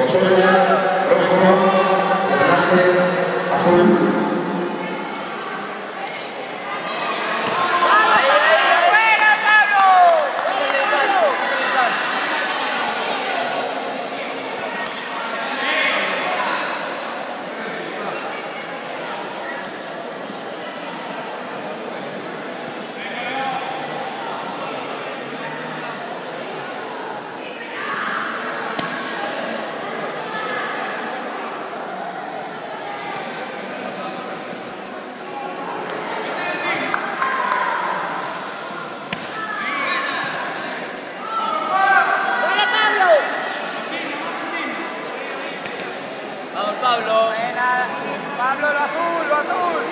Estrella, rojo, naranja, azul. Pablo. Pablo, lo azul, lo azul.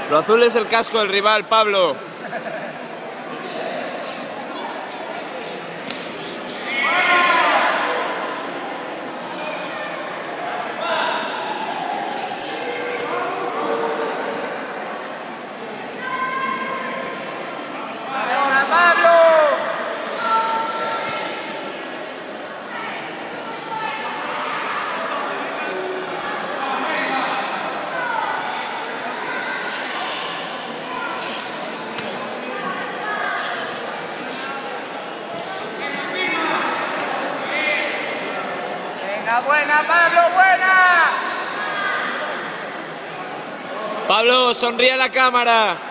Lo azul es el casco del rival, Pablo. Buena, Pablo, buena. Pablo, sonríe a la cámara.